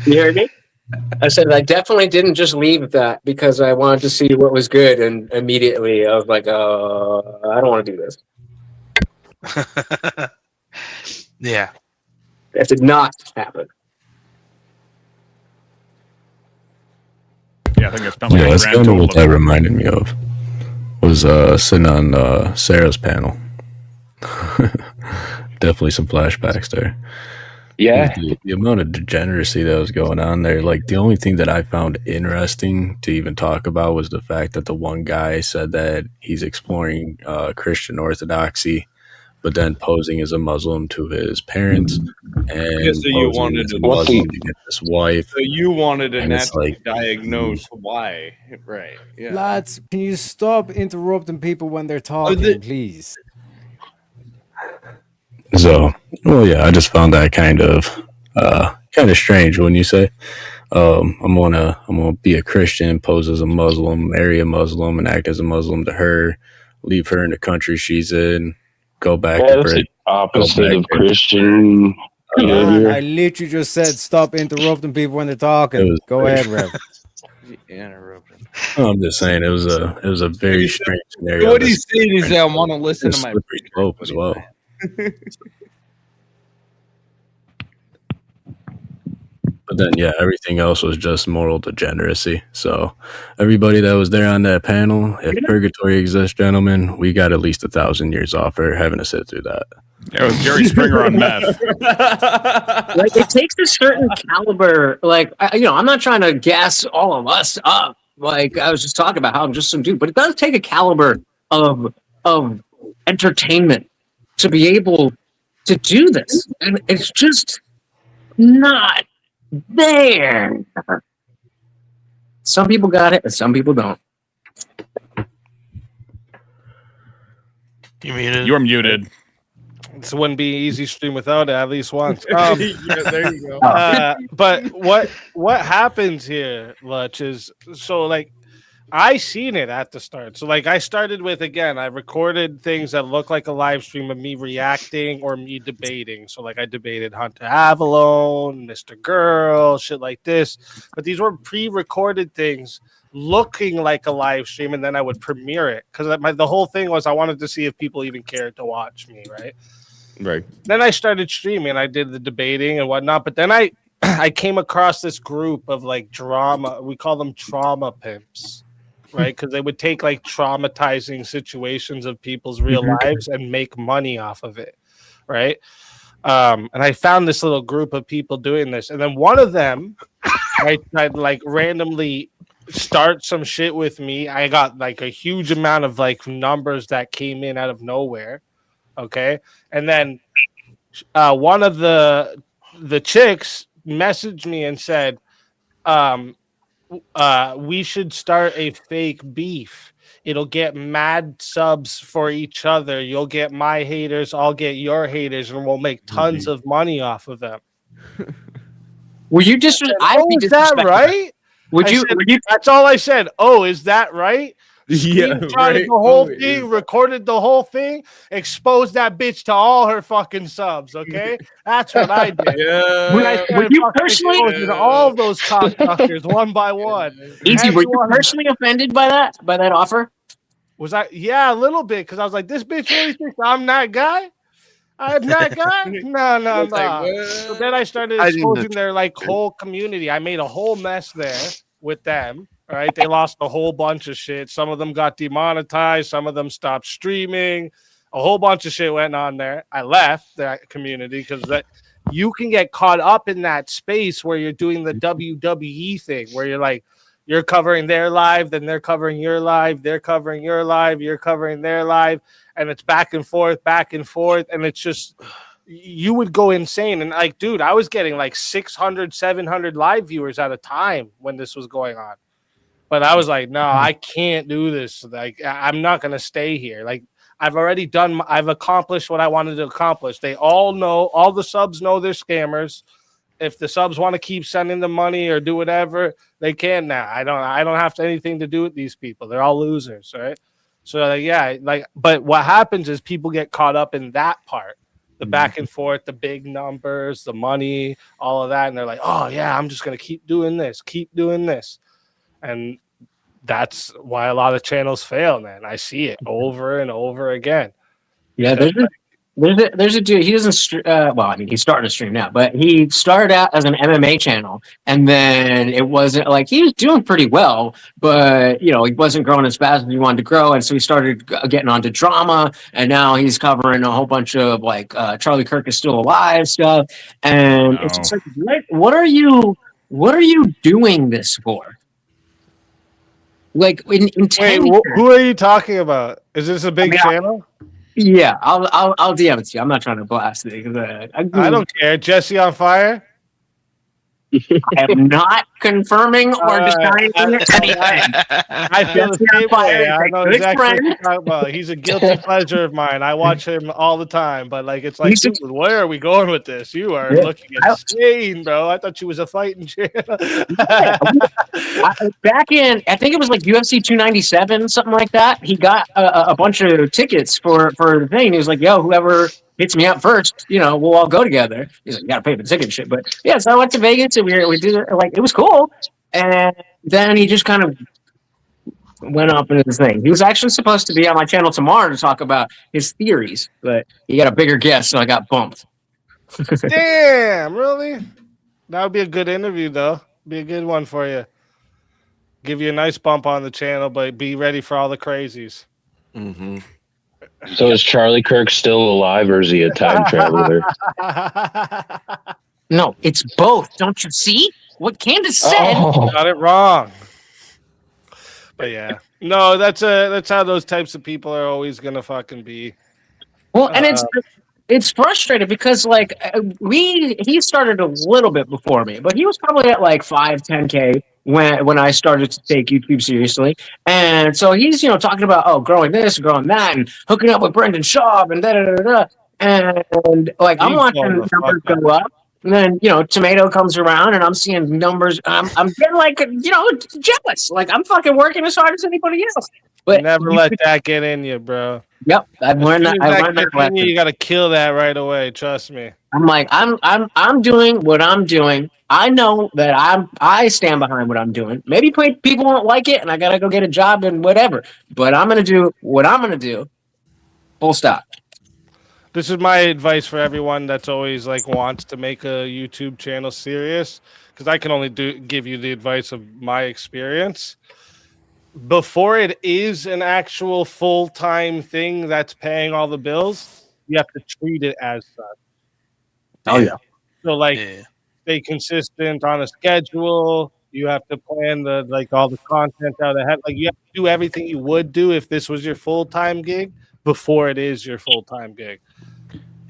You heard me? I said I definitely didn't just leave that because I wanted to see what was good, and immediately I was like, I don't want to do this. Yeah. That did not happen. Yeah, I think I spent like Yeah, a that's grand kind of total what of that reminded me of. Was sitting on Sarah's panel. Definitely some flashbacks there. Yeah. The amount of degeneracy that was going on there. Like, the only thing that I found interesting to even talk about was the fact that the one guy said that he's exploring Christian orthodoxy, but then posing as a Muslim to his parents, and Yeah, so you posing wanted as a to- Muslim to get this wife. So you wanted to And it's naturally like- diagnose why, right? Yeah. Lads, can you stop interrupting people when they're talking, please? So, well, yeah, I just found that kind of strange when you say, I'm gonna be a Christian, pose as a Muslim, marry a Muslim, and act as a Muslim to her, leave her in the country she's in, go back to That's Britain. the opposite back of there. Christian Man, behavior. I literally just said stop interrupting people when they're It talking. was Go very ahead, Rev. Interrupted. I'm just saying it was a very strange scenario. What he's saying is that I want to listen to my slippery slope as well. But then, yeah, everything else was just moral degeneracy. So, everybody that was there on that panel, if purgatory exists, gentlemen, we got at least 1,000 years off for having to sit through that. Yeah, it was Jerry Springer on meth. Like, it takes a certain caliber. Like, I'm not trying to gas all of us up. Like, I was just talking about how I'm just some dude, but it does take a caliber of entertainment to be able to do this, and it's just not there. Some people got it, and some people don't. You muted. You're muted. This wouldn't be an easy stream without it, at least once. Yeah, there you go. But what happens here, Lutch, is so like I seen it at the start. So like I started with, again, I recorded things that look like a live stream of me reacting or me debating. So like I debated Hunter Avalon, Mr. Girl, shit like this. But these were pre-recorded things looking like a live stream, and then I would premiere it because the whole thing was I wanted to see if people even cared to watch me, right? Right. Then I started streaming. I did the debating and whatnot, but then I came across this group of like drama. We call them trauma pimps, right? Because they would take like traumatizing situations of people's real lives and make money off of it, right? And I found this little group of people doing this, and then one of them, I'd like randomly start some shit with me. I got like a huge amount of like numbers that came in out of nowhere. Okay. And then one of the chicks messaged me and said, we should start a fake beef. It'll get mad subs for each other. You'll get my haters, I'll get your haters, and we'll make tons of money off of them. Were you just? Is that right? Would I you? said, that's all I said. Oh, is that right? Screenshotted right. the whole Oh, thing, recorded the whole thing, exposed that bitch to all her fucking subs. Okay, that's what I did. Yeah. When I started Were you fucking personally- exposing all those cocksuckers one by one. Easy. Were you Everyone- personally offended by that offer? Was I? Yeah, a little bit, because I was like, this bitch really thinks I'm that guy. I'm that guy. No. It's like, what? So then I started I didn't exposing their like whole community. I made a whole mess there with them. All right, they lost a whole bunch of shit. Some of them got demonetized. Some of them stopped streaming. A whole bunch of shit went on there. I left that community because that you can get caught up in that space where you're doing the WWE thing, where you're like, you're covering their live, then they're covering your live, they're covering your live, you're covering their live, and it's back and forth, and it's just you would go insane. And like, dude, I was getting like 600, 700 live viewers at a time when this was going on. But I was like, no, I can't do this. Like, I'm not going to stay here. Like, I've accomplished what I wanted to accomplish. They all know, all the subs know they're scammers. If the subs want to keep sending them money or do whatever, they can now. I don't have anything to do with these people. They're all losers, right? So yeah, like, but what happens is people get caught up in that part, the back and forth, the big numbers, the money, all of that. And they're like, oh, yeah, I'm just going to keep doing this. And that's why a lot of channels fail, man. I see it over and over again. Yeah, there's a dude. He doesn't. Well, I mean, he's starting to stream now, but he started out as an MMA channel, and then it wasn't like he was doing pretty well, but he wasn't growing as fast as he wanted to grow, and so he started getting onto drama, and now he's covering a whole bunch of like Charlie Kirk is still alive stuff, and it's just like, what are you doing this for? Like in Wait, 10 who are you talking about? Is this a big channel? Yeah, I'll DM it to you. I'm not trying to blast it. I don't care. Jesse on Fire? I am not confirming or denying anything. I feel the same way. I know exactly what you're talking about. He's a guilty pleasure of mine. I watch him all the time, but like it's like, dude, where are we going with this? You are looking insane, bro. I thought you was a fighting channel. Back in, I think it was like UFC 297, something like that. He got a bunch of tickets for the thing. He was like, "Yo, whoever hits me up first, we'll all go together." He's like, "You gotta pay for the ticket and shit." But yeah, so I went to Vegas and we did it. Like it was cool, and then he just kind of went up into this thing. He was actually supposed to be on my channel tomorrow to talk about his theories, but he got a bigger guest, so I got bumped. Damn, really? That would be a good interview, though. Be a good one for you. Give you a nice bump on the channel, but be ready for all the crazies. Mm-hmm. So is Charlie Kirk still alive, or is he a time traveler? No, it's both. Don't you see what Candace said? Oh. Got it wrong. But yeah, no, that's how those types of people are always gonna fucking be. Well, and it's frustrating because like he started a little bit before me, but he was probably at like 5-10K when I started to take YouTube seriously, and so he's talking about growing this, growing that, and hooking up with Brendan Schaub and da da da da, and like I'm watching numbers go up. And then Tomato comes around, and I'm seeing numbers. I'm getting like jealous. Like I'm fucking working as hard as anybody else. But never let that get in you, bro. Yep, I've learned that. I learned that. You got to kill that right away. Trust me. I'm like I'm doing what I'm doing. I know that I stand behind what I'm doing. Maybe people won't like it, and I gotta go get a job and whatever. But I'm gonna do what I'm gonna do. Full stop. This is my advice for everyone that's always like wants to make a YouTube channel serious, because I can only give you the advice of my experience. Before it is an actual full-time thing that's paying all the bills, you have to treat it as such. Oh yeah. So stay consistent on a schedule. You have to plan all the content out ahead. Like you have to do everything you would do if this was your full-time gig before it is your full-time gig.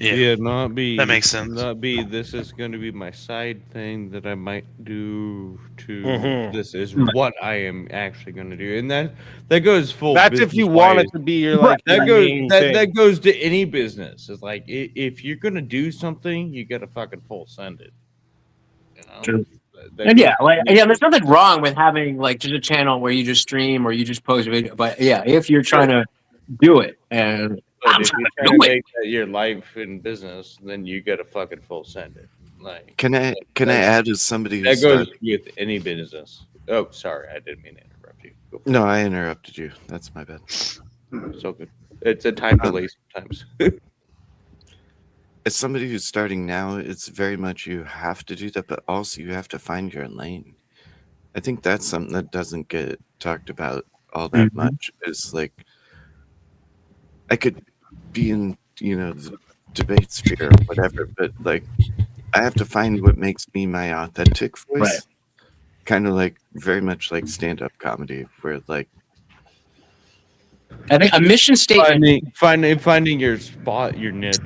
Yeah, not be that makes sense. Not be this is going to be my side thing that I might do to this is what I am actually going to do, and that goes full. That's if you want it to be your like that goes to any business. It's like if you're going to do something, you got to fucking full send it. True. And there's nothing wrong with having like just a channel where you just stream or you just post a video. But yeah, if you're trying to do it and I'm if trying you're to trying do to it. make that your life in business, then you got to fucking full send it. Like, Can I add as somebody who that goes started? with any business. Oh, sorry, I didn't mean to interrupt you. Go for No, I interrupted you. That's my bad. it. So good. It's a time delay sometimes. As somebody who's starting now, it's very much you have to do that, but also you have to find your lane. I think that's something that doesn't get talked about all that much. Is like I could be in the debate sphere or whatever, but like I have to find what makes me my authentic voice. Right. Kind of like very much like stand-up comedy, where like I think a mission statement. finding your spot, your niche.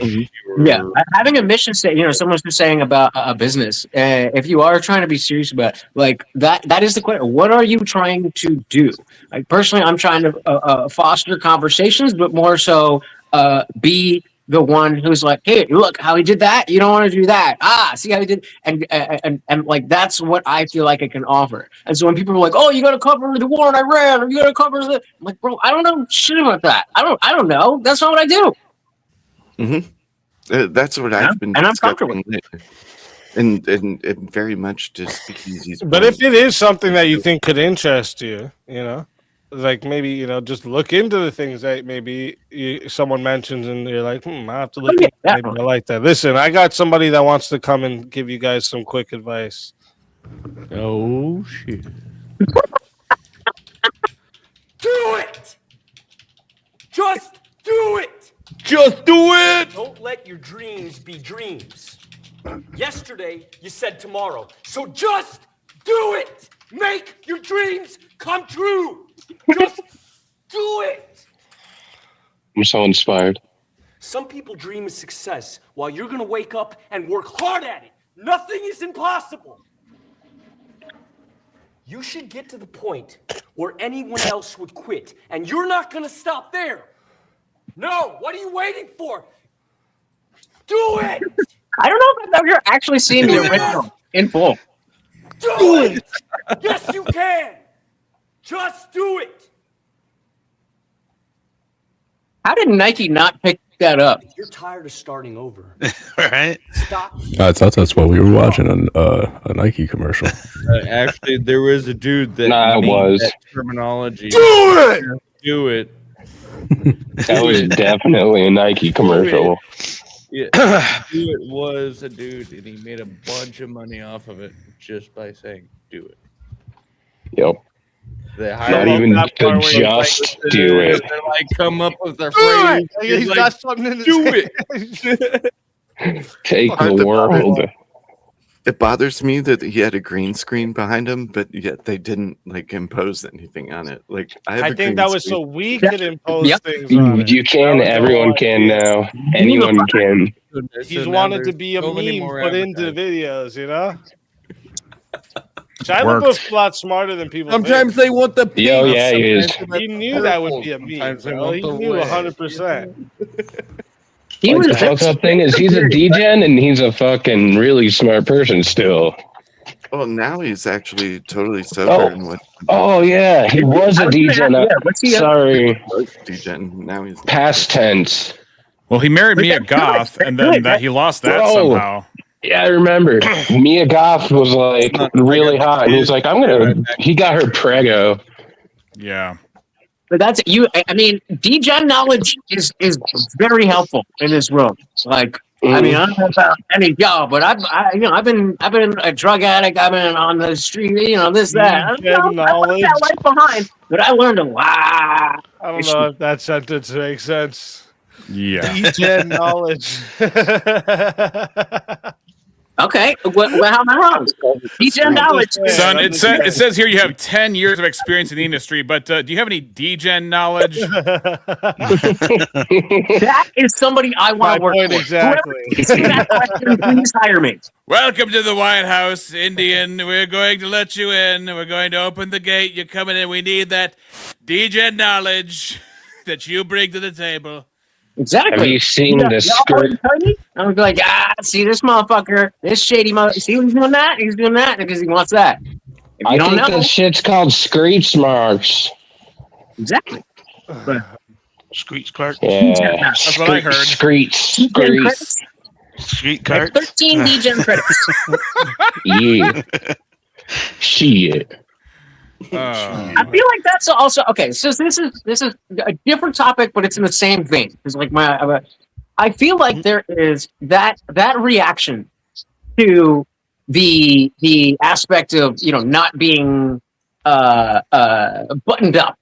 Yeah, having a mission statement. Someone's just saying about a business. If you are trying to be serious about like that is the question. What are you trying to do? Like personally, I'm trying to foster conversations, but more so be the one who's like, hey, look how he did that. You don't want to do that. See how he did, and like that's what I feel like I can offer. And so when people are like, oh, you got to cover the war in Iran, or you got to cover the, I'm like, bro, I don't know shit about that. I don't know. That's not what I do. Mm-hmm. That's what Yeah, I've been and I'm comfortable discovering lately. And very much to Speakeasy's But point. if it is something that you think could interest you, like maybe just look into the things that maybe someone mentions, and you're like, I have to look. yeah, Into maybe I like that. Listen, I got somebody that wants to come and give you guys some quick advice. Oh shit! Do it! Just do it! Just do it! Don't let your dreams be dreams. Yesterday, you said tomorrow. So just do it! Make your dreams come true! Just do it! I'm so inspired. Some people dream of success while you're gonna wake up and work hard at it. Nothing is impossible. You should get to the point where anyone else would quit, and you're not gonna stop there. No, what are you waiting for? Do it! I don't know if I've ever actually seen the original in full. Do it! Yes, you can! Just do it! How did Nike not pick that up? You're tired of starting over. Right? Stop. I thought that's what we were watching on a Nike commercial. Actually, there was a dude that Nah, it made was. that terminology. Do it! Do it. That was definitely a Nike commercial. Yeah, do it was a dude, and he made a bunch of money off of it just by saying "do it." Yep. They Not hire even that the part where you just do it. They like come up with their Do phrase. it! He's He's like, got something in his do head. it. Take Hard the to world. It bothers me that he had a green screen behind him, but yet they didn't impose anything on it. Like I have I a think green that was screen. so we could impose Yep. things on it. You can. That was Everyone all can ideas. now. Anyone can. Goodness, He's so now wanted to there's be a so many meme more put into advertisements. videos, Shia Worked. LaBeouf's a lot smarter than people Sometimes they want the peach. Yo, yeah, he is. sometimes think. He they knew want that the would be a purple, meme, sometimes they bro. want He the knew red. 100%. He was The fucked up thing is he's a degen and he's a fucking really smart person still. Well, now he's actually totally sober Oh. and what Oh yeah, he was a degen. What's he? Sorry, was degen. Now he's past tense. Well, he married Mia that's good. Goth, and That's then good. he lost that Bro. somehow. Yeah, I remember. Mia Goth was like really hot, and he's like, he got her prego. Yeah. But that's you. I mean, degen knowledge is very helpful in this room. Like, I mean, I don't know about any of y'all, but I've been a drug addict. I've been on the street, this, that. I Degen left that life behind, but I learned a lot. I don't know if that sentence makes sense. Yeah. Degen knowledge. Okay, well, how am I wrong? Degen knowledge. Son, it says here you have 10 years of experience in the industry, but do you have any degen knowledge? That is somebody I want to work point for. exactly. Whoever asks me that question, please hire me. Welcome to the White House, Indian. We're going to let you in. We're going to open the gate. You're coming in. We need that degen knowledge that you bring to the table. Exactly. Have you seen Yeah, the y'all skirt? want to tell me? I'm gonna be like, see this motherfucker, this shady mother. See, he's doing that. He's doing that because he wants that. If you I don't think know, that shit's called screech marks. exactly. Screech cart. Yeah, That's what I heard. Screech, Degen screech. credits. Street Like cart. 13 degen credits. Yeah. Shit. I feel like that's also okay. So this is a different topic, but it's in the same vein. It's like I feel like there is that reaction to the aspect of not being buttoned up,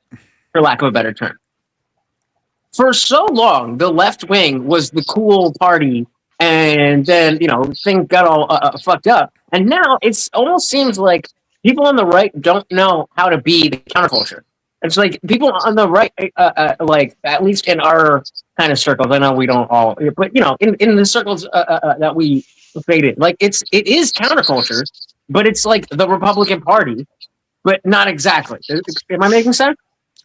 for lack of a better term. For so long, the left wing was the cool party, and then things got all fucked up, and now it's almost seems like people on the right don't know how to be the counterculture. It's like people on the right, like at least in our kind of circles. I know we don't all, but in the circles that we faded, like it is counterculture, but it's like the Republican Party, but not exactly. Am I making sense?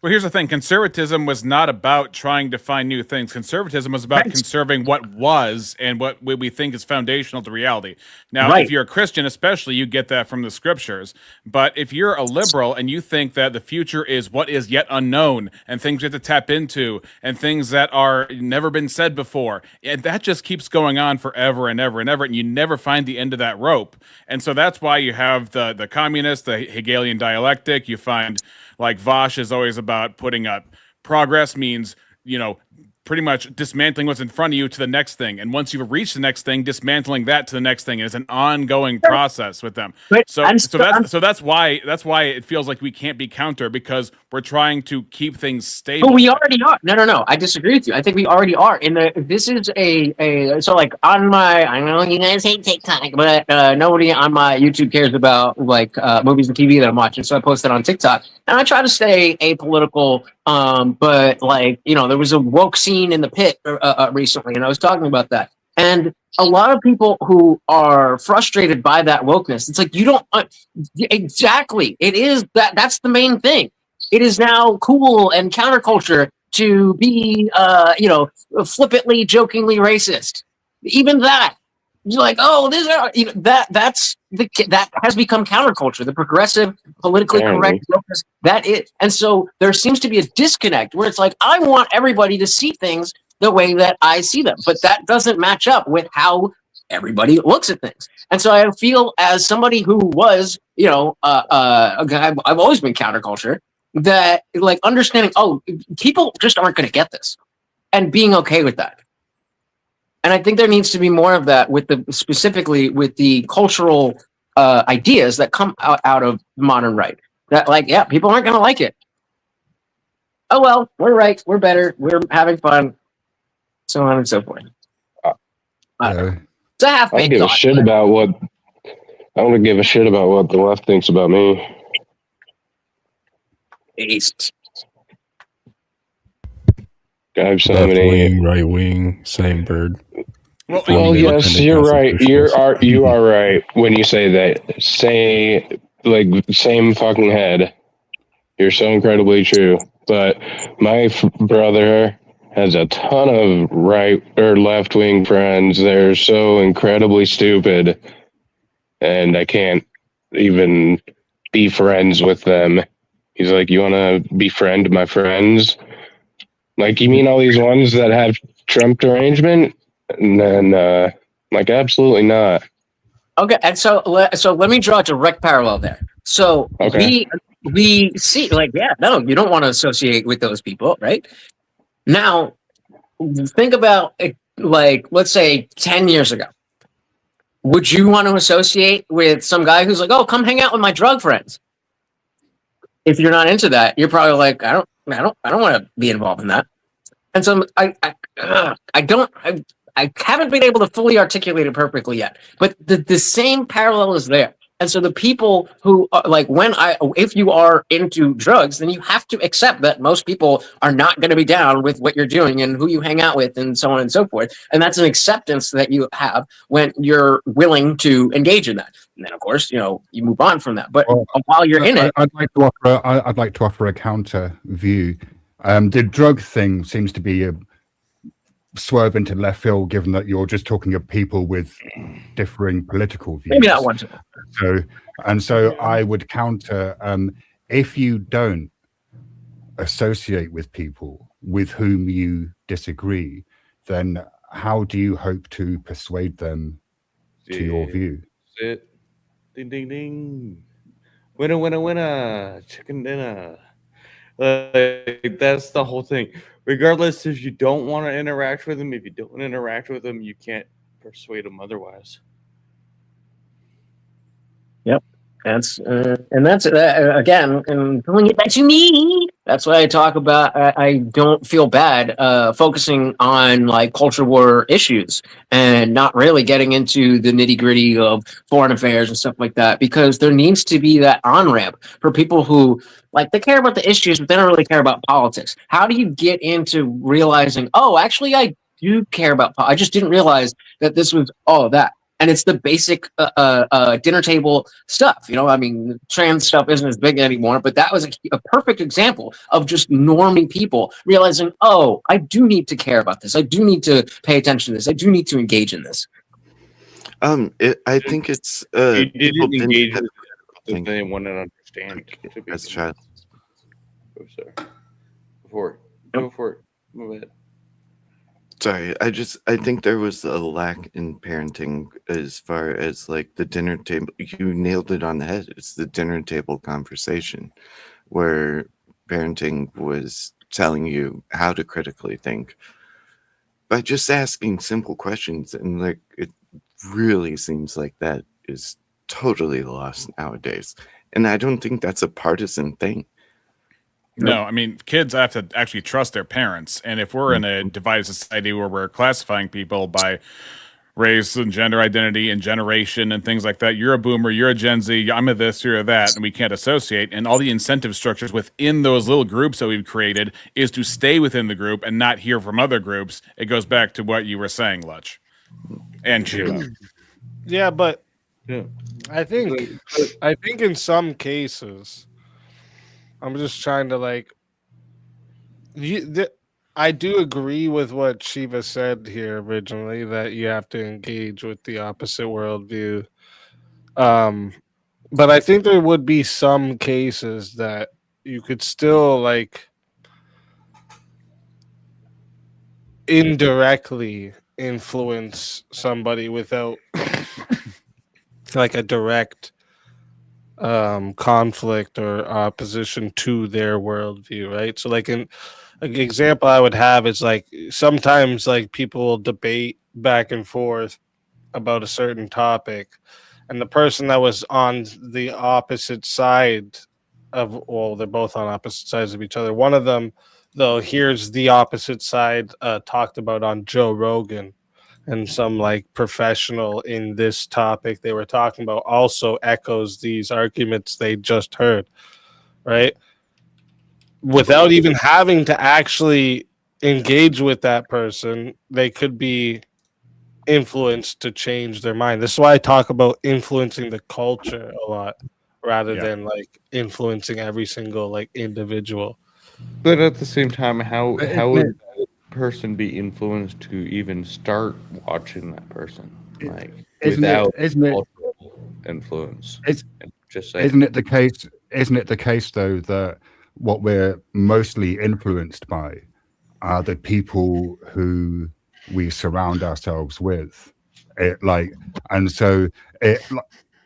Well, here's the thing. Conservatism was not about trying to find new things. Conservatism was about conserving what was and what we think is foundational to reality. Now, if you're a Christian, especially, you get that from the scriptures. But if you're a liberal and you think that the future is what is yet unknown and things you have to tap into and things that are never been said before, and that just keeps going on forever and ever and ever, and you never find the end of that rope. And so that's why you have the communists, the Hegelian dialectic. You find like Vosh is always about putting up progress means, pretty much dismantling what's in front of you to the next thing. And once you've reached the next thing, dismantling that to the next thing. It's an ongoing process with them. So that's why it feels like we can't be counter, because we're trying to keep things stable. But we already are. No. I disagree with you. I think we already are. This is so like on my, I know you guys hate TikTok, but nobody on my YouTube cares about like movies and TV that I'm watching. So I post it on TikTok, and I try to stay apolitical. But like, there was a woke scene in the pit recently, and I was talking about that. And a lot of people who are frustrated by that wokeness, it's like, you don't exactly. It is that's the main thing. It is now cool and counterculture to be, flippantly, jokingly racist. Even that, you're like, oh, that has become counterculture. The progressive, politically correct, that is. And so there seems to be a disconnect where it's like, I want everybody to see things the way that I see them, but that doesn't match up with how everybody looks at things. And so I feel, as somebody who was, I've always been counterculture, that like understanding, people just aren't going to get this, and being okay with that. And I think there needs to be more of that specifically with the cultural ideas that come out of modern right. That like, yeah, people aren't going to like it. Oh, well, we're right. We're better. We're having fun. So on and so forth. I don't know. It's a half-baked I don't give a shit about what the left thinks about me. East. I've so Left many wing, right wing, same bird. Well, yes, you're right. You are right when you say that. Same fucking head. You're so incredibly true. But my brother has a ton of right or left wing friends. They're so incredibly stupid, and I can't even be friends with them. He's like, "You want to befriend my friends?" Like, you mean all these ones that have Trump derangement? And then, like, absolutely not. Okay, and so let me draw a direct parallel there. So we see, like, yeah, no, you don't want to associate with those people, right? Now, think about it, like, let's say 10 years ago. Would you want to associate with some guy who's like, oh, come hang out with my drug friends? If you're not into that, you're probably like, I don't want to be involved in that. And so I haven't been able to fully articulate it perfectly yet, but the same parallel is there. And so the people who are, like, if you are into drugs, then you have to accept that most people are not going to be down with what you're doing and who you hang out with and so on and so forth. And that's an acceptance that you have when you're willing to engage in that. And then, of course, you move on from that. But while you're in it, I'd like to offer a counter view. The drug thing seems to be a swerve into left field, given that you're just talking of people with differing political views. Maybe not one. So I would counter, if you don't associate with people with whom you disagree, then how do you hope to persuade them to your view? Ding, ding, ding. Winner, winner, winner. Chicken dinner. That's the whole thing. Regardless, if you don't want to interact with them, if you don't interact with them, you can't persuade them otherwise. Yep. That's again, and pulling it back to me. That's why I talk about. I don't feel bad focusing on like culture war issues and not really getting into the nitty gritty of foreign affairs and stuff like that, because there needs to be that on ramp for people who like they care about the issues, but they don't really care about politics. How do you get into realizing, oh, actually, I do care about. I just didn't realize that this was all of that. And it's the basic dinner table stuff. You know, I mean, trans stuff isn't as big anymore, but that was a perfect example of just norming people realizing, oh, I do need to care about this. I do need to pay attention to this. I do need to engage in this. I think it's You people didn't engage have- with they want to understand. as a child. Oh, sorry. Go for it. Move ahead. Sorry, I think there was a lack in parenting as far as like the dinner table. You nailed it on the head. It's the dinner table conversation where parenting was telling you how to critically think by just asking simple questions. And like, it really seems like that is totally lost nowadays. And I don't think that's a partisan thing. No, I mean, kids have to actually trust their parents. And if we're in a divided society where we're classifying people by race and gender identity and generation and things like that, you're a boomer, you're a Gen Z, I'm a this, you're a that, and we can't associate. And all the incentive structures within those little groups that we've created is to stay within the group and not hear from other groups. It goes back to what you were saying, Lutch and Shiva. Yeah, but Yeah. I think in some cases, I'm just trying to like. I do agree with what Shiva said here originally, that you have to engage with the opposite worldview. But I think there would be some cases that you could still like indirectly influence somebody without like a direct conflict or opposition to their worldview, right? So like an example I would have is like sometimes like people will debate back and forth about a certain topic, and the person that was on the opposite side of, well, they're both on opposite sides of each other. One of them, though, here's the opposite side talked about on Joe Rogan, and some like professional in this topic they were talking about also echoes these arguments they just heard, right? Without even having to actually engage with that person, they could be influenced to change their mind. This is why I talk about influencing the culture a lot rather than like influencing every single like individual. But at the same time, how would that person be influenced to even start watching that person? Like without cultural influence. Just say, Isn't it the case? Isn't it the case though that what we're mostly influenced by are the people who we surround ourselves with? It like, and so it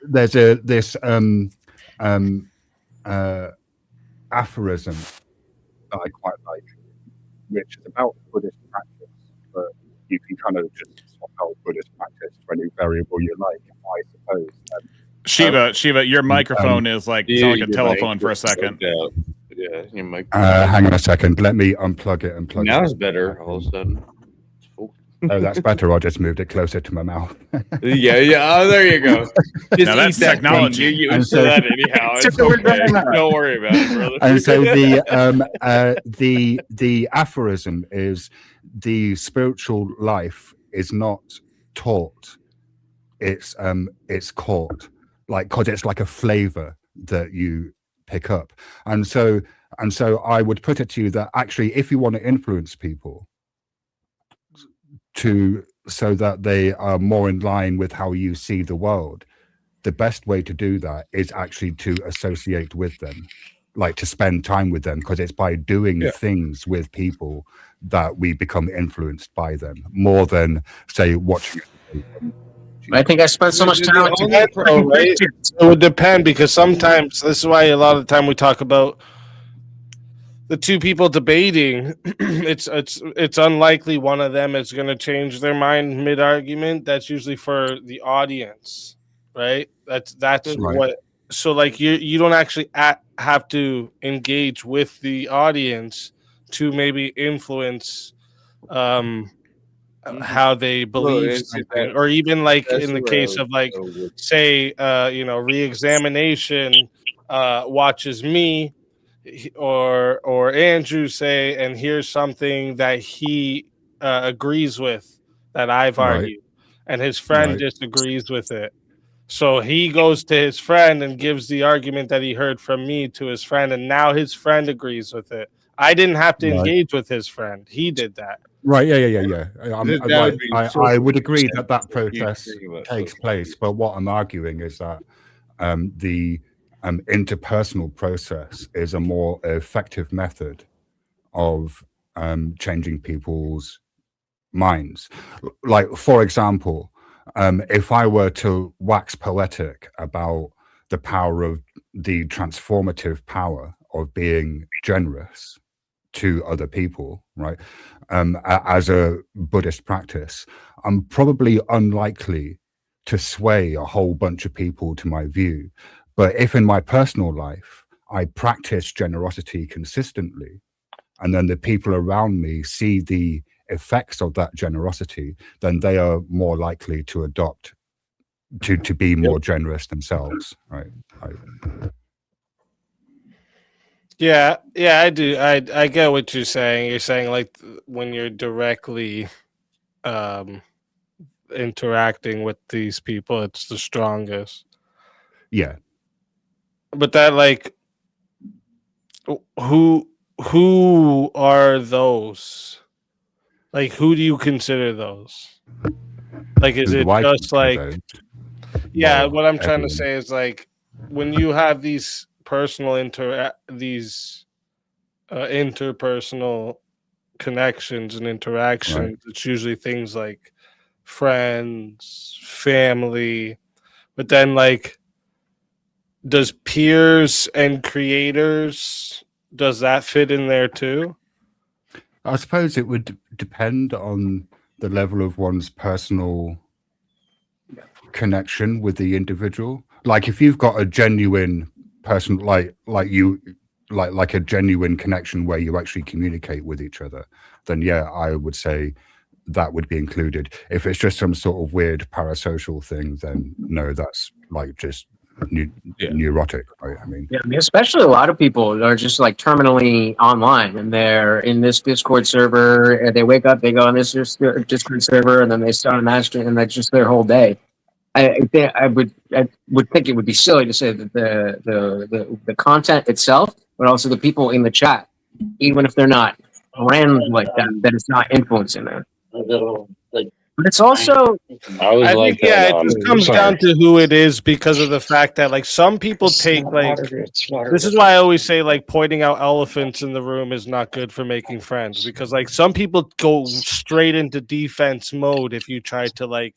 there's this aphorism that I quite like, which is about Buddhist practice, but you can kind of just swap out Buddhist practice for any variable you like, I suppose. Shiva, your microphone is like sound like a telephone for a second. Yeah, your mic. Hang on a second. Let me unplug it and plug Now it. it's better all of a sudden. Oh, that's better. I just moved it closer to my mouth. Yeah. Oh, there you go. Just now that's technology. You used to that anyhow. It's okay. Don't worry about it, brother. And so the aphorism is the spiritual life is not taught; it's caught, like, because it's like a flavor that you pick up. And so I would put it to you that actually, if you want to influence people so that they are more in line with how you see the world, the best way to do that is actually to associate with them, like to spend time with them, because it's by doing things with people that we become influenced by them more than, say, watching. I think I spent so much time with you. Right? It would depend, because sometimes this is why a lot of the time we talk about the two people debating. It's unlikely one of them is going to change their mind mid argument. That's usually for the audience, right? That's right. What. So like you don't actually have to engage with the audience to maybe influence how they believe something, or even like in the case of like say re-examination watches me or Andrew say, and here's something that he agrees with that I've argued, and his friend disagrees with it. So he goes to his friend and gives the argument that he heard from me to his friend, and now his friend agrees with it. I didn't have to engage with his friend. He did that. Right. Yeah. I would agree that process takes place. But what I'm arguing is that the interpersonal process is a more effective method of changing people's minds. Like, for example, if I were to wax poetic about the power of the transformative power of being generous to other people, right, as a Buddhist practice, I'm probably unlikely to sway a whole bunch of people to my view. But if in my personal life I practice generosity consistently, and then the people around me see the effects of that generosity, then they are more likely to adopt, to be more generous themselves, right? Yeah, I do. I get what you're saying. You're saying like when you're directly interacting with these people, it's the strongest. Yeah. But that, like, who are those? Like, who do you consider those? Like, is it just like, yeah, what I'm trying to say is, like, when you have these personal interpersonal connections and interactions, it's usually things like friends, family, but then, like, does peers and creators, does that fit in there too? I suppose it would depend on the level of one's personal connection with the individual. Like, if you've got a genuine person, like a genuine connection where you actually communicate with each other, then yeah, I would say that would be included. If it's just some sort of weird parasocial thing, then no, that's like just neurotic, right? I mean, especially a lot of people are just like terminally online, and they're in this Discord server, and they wake up, they go on this Discord server, and then they start a match, and that's just their whole day. I would think it would be silly to say that the content itself, but also the people in the chat, even if they're not ran like that it's not influencing them. But it's also, I think it just comes down to who it is, because of the fact that, like, some people take, like, this is why I always say, like, pointing out elephants in the room is not good for making friends, because, like, some people go straight into defense mode if you try to, like,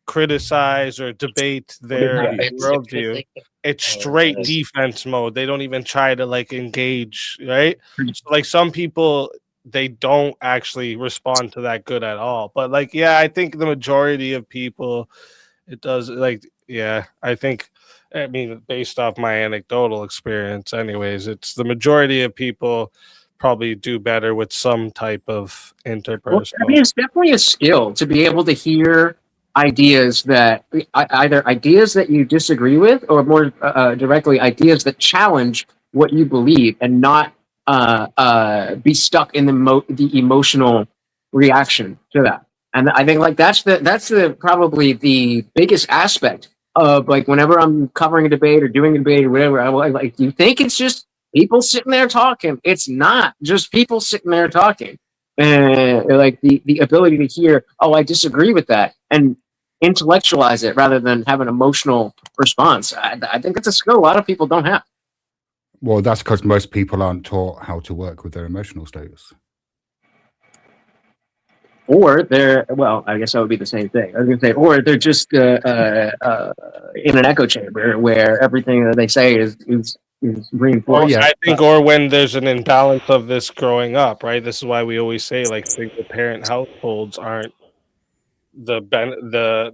criticize or debate their worldview. It's straight defense mode. They don't even try to, like, engage, right? So, like, some people, they don't actually respond to that good at all. But, like, yeah, I think the majority of people, it does, like, yeah, I think, I mean, based off my anecdotal experience anyways, it's the majority of people probably do better with some type of interpersonal. Well, I mean, it's definitely a skill to be able to hear ideas that either ideas that you disagree with, or more directly, ideas that challenge what you believe, and not be stuck in the emotional reaction to that. And I think, like, that's the probably the biggest aspect of, like, whenever I'm covering a debate or doing a debate or whatever, I like, you think it's just people sitting there talking. It's not just people sitting there talking. And like the ability to hear, oh, I disagree with that, and intellectualize it rather than have an emotional response. I think it's a skill a lot of people don't have. Well, that's because most people aren't taught how to work with their emotional status. Or they're, well, I guess that would be the same thing. I was going to say, or they're just in an echo chamber where everything that they say is reinforced. I think, or when there's an imbalance of this growing up, right? This is why we always say, like, single parent households aren't the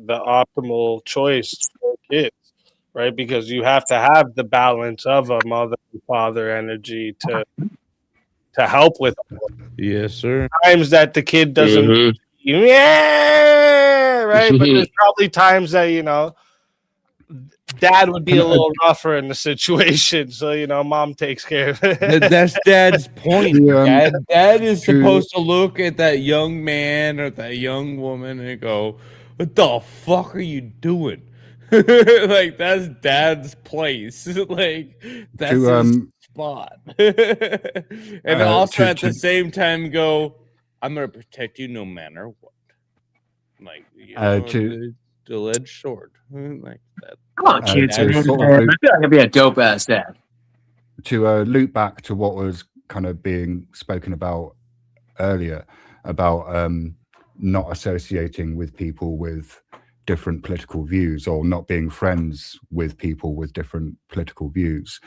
optimal choice for kids, right? Because you have to have the balance of a mother and father energy to help with. Yes, sir. Times that the kid doesn't, right? But there's probably times that, you know, dad would be a little rougher in the situation, so, you know, mom takes care of it. That's dad's point. Dad is supposed to look at that young man or that young woman and go, what the fuck are you doing? Like, that's Dad's place. Like, that's his spot. And also at the same time go, I'm gonna protect you no matter what. Like, you know, the edged sword. Like that. Come on, kids. I feel like I'd be a dope ass dad. To loop back to what was kind of being spoken about earlier about not associating with people with different political views or not being friends with people with different political views.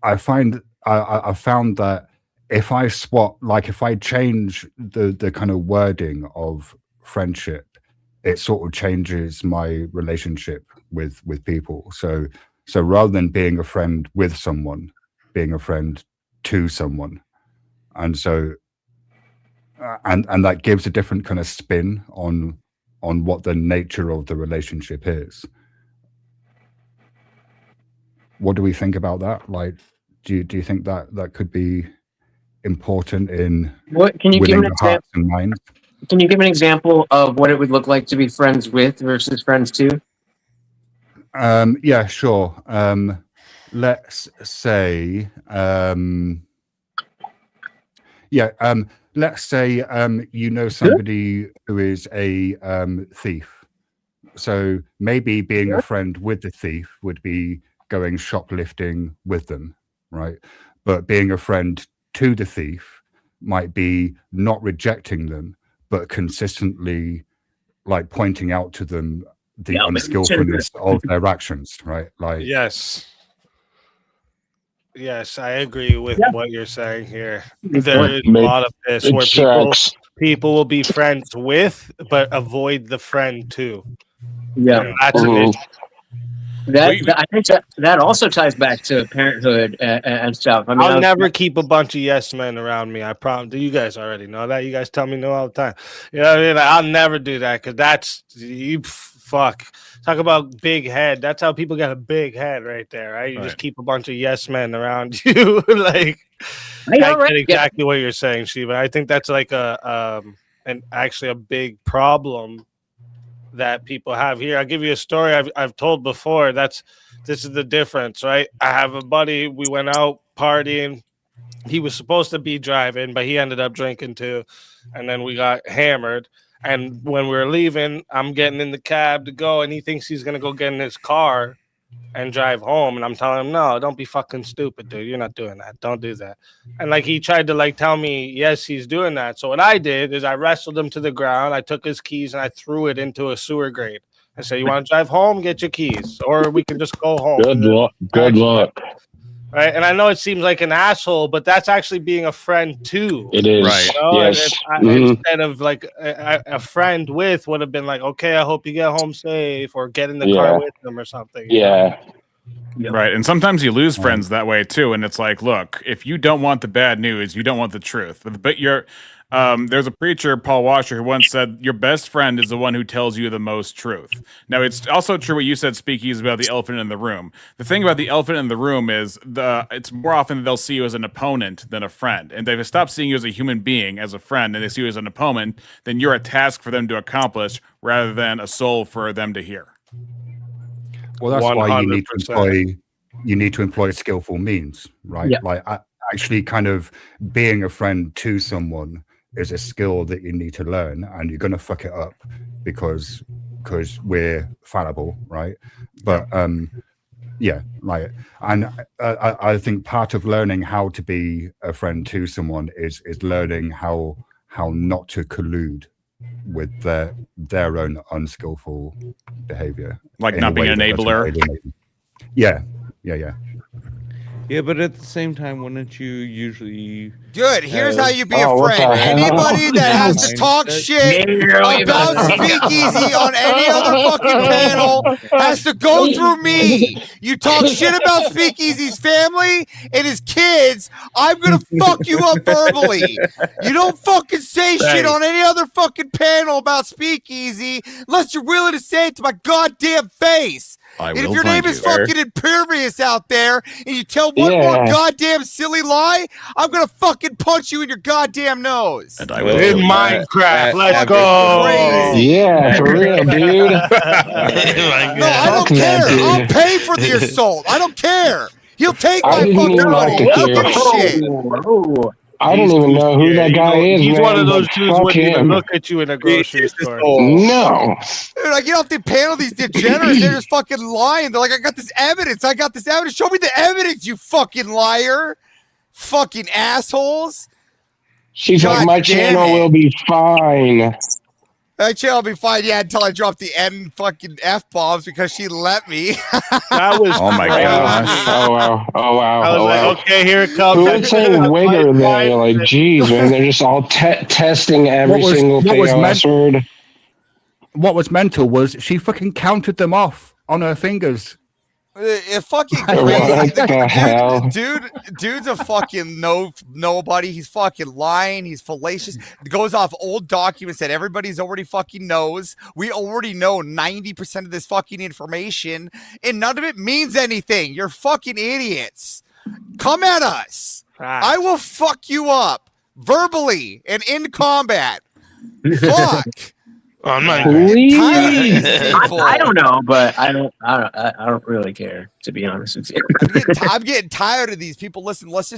I found that if I if I change the kind of wording of friendship, it sort of changes my relationship with people. So rather than being a friend with someone, being a friend to someone. And so and that gives a different kind of spin on what the nature of the relationship is. What do we think about that? Like, do you think that could be important in can you give an hearts and minds? Can you give an example of what it would look like to be friends with versus friends to? Yeah, sure. Let's say let's say you know somebody who is a thief. So maybe being a friend with the thief would be going shoplifting with them, right? But being a friend to the thief might be not rejecting them, but consistently like pointing out to them the unskillfulness of their actions, right? Like, Yes, I agree with what you're saying here. There is a lot of this where people will be friends with, but avoid the friend too. Yeah, that's an issue. I think that also ties back to parenthood and stuff. I mean, I'll never keep a bunch of yes men around me. I promise. You guys already know that. You guys tell me no all the time. You know what I mean? Like, I'll never do that because that's fuck. Talk about big head. That's how people get a big head right there, right? You just keep a bunch of yes men around you. Like, I get exactly what you're saying, Shiva. I think that's like actually a big problem that people have here. I'll give you a story I've told before. This is the difference, right? I have a buddy. We went out partying. He was supposed to be driving, but he ended up drinking too. And then we got hammered. And when we were leaving, I'm getting in the cab to go, and he thinks he's gonna go get in his car and drive home. And I'm telling him, no, don't be fucking stupid, dude. You're not doing that. Don't do that. And like he tried to like tell me, yes, he's doing that. So what I did is I wrestled him to the ground. I took his keys and I threw it into a sewer grate. I said, you want to drive home? Get your keys, or we can just go home. Good luck. Good luck. Right, and I know it seems like an asshole, but that's actually being a friend too. It is, right? You know? Yes. Instead of like a friend with would have been like, okay, I hope you get home safe, or get in the car with them or something. Yeah. Right, and sometimes you lose friends that way too, and it's like, look, if you don't want the bad news, you don't want the truth. But there's a preacher, Paul Washer, who once said, your best friend is the one who tells you the most truth. Now, it's also true what you said, Speakeasy, about the elephant in the room. The thing about the elephant in the room is it's more often they'll see you as an opponent than a friend. And if they stop seeing you as a human being, as a friend, and they see you as an opponent, then you're a task for them to accomplish rather than a soul for them to hear. Well, that's 100%. Why you need to employ skillful means, right? Yeah. Like actually kind of being a friend to someone is a skill that you need to learn, and you're going to fuck it up because we're fallible, right? But I think part of learning how to be a friend to someone is learning how not to collude with their own unskillful behavior, like not being an enabler. Yeah. Yeah, but at the same time, wouldn't you usually... Good. Here's how you be a friend. Anybody that has to talk shit about Speakeasy on any other fucking panel has to go through me. You talk shit about Speakeasy's family and his kids, I'm going to fuck you up verbally. You don't fucking say shit on any other fucking panel about Speakeasy unless you're willing to say it to my goddamn face. And if your name is fucking Impervious out there, and you tell one more goddamn silly lie, I'm gonna fucking punch you in your goddamn nose. And I will in Minecraft. Let's go. Crazy. Yeah, for real, dude. No, I don't care. I'll pay for the assault. I don't care. He'll take my fucking money. I don't give a shit. I don't even know who that guy is. He's man, one of those dudes fuck wouldn't even him. look at you in a grocery store. No. Dude, I get off the panel, these degenerates, they're just fucking lying. They're like, I got this evidence. I got this evidence. Show me the evidence, you fucking liar. Fucking assholes. She's God like, my damn channel it. will be fine. That channel will be fine, yeah, until I drop the N fucking F-bombs because she let me. That was Oh my gosh. Oh, wow. Oh, wow. I was Oh, like, wow. okay, here it comes. Who would say wigger there? Like, geez, man, they're just all testing every single POS word. What was mental was she fucking counted them off on her fingers. It's fucking What crazy. the hell? Dude's a fucking nobody. He's fucking lying. He's fallacious. It goes off old documents that everybody's already fucking knows. We already know 90% of this fucking information, and none of it means anything. You're fucking idiots. Come at us. I will fuck you up verbally and in combat. Fuck. I'm not. I don't know, but I don't really care, to be honest with you. I'm getting tired of these people. Listen, let's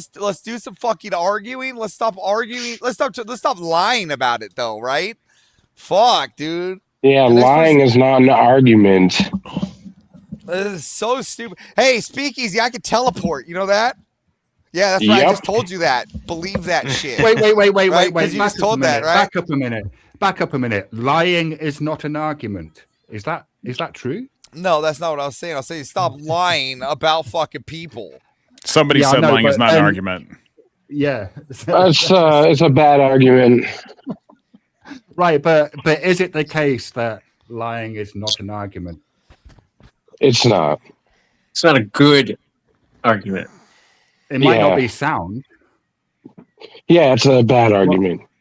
do some fucking arguing. Let's stop arguing. Let's stop lying about it, though, right? Fuck, dude. Yeah, lying is not an argument. This is so stupid. Hey, Speakeasy, I can teleport. You know that? Yeah, that's right. I just told you that. Believe that shit. Wait. Right? 'Cause you just told that, right? Back up a minute. Lying is not an argument. Is that true? No, that's not what I was saying. I was saying stop lying about fucking people. Somebody said lying is not an argument. Yeah. It's a bad argument. Right, but is it the case that lying is not an argument? It's not. It's not a good argument. It might not be sound. Yeah, it's a bad argument.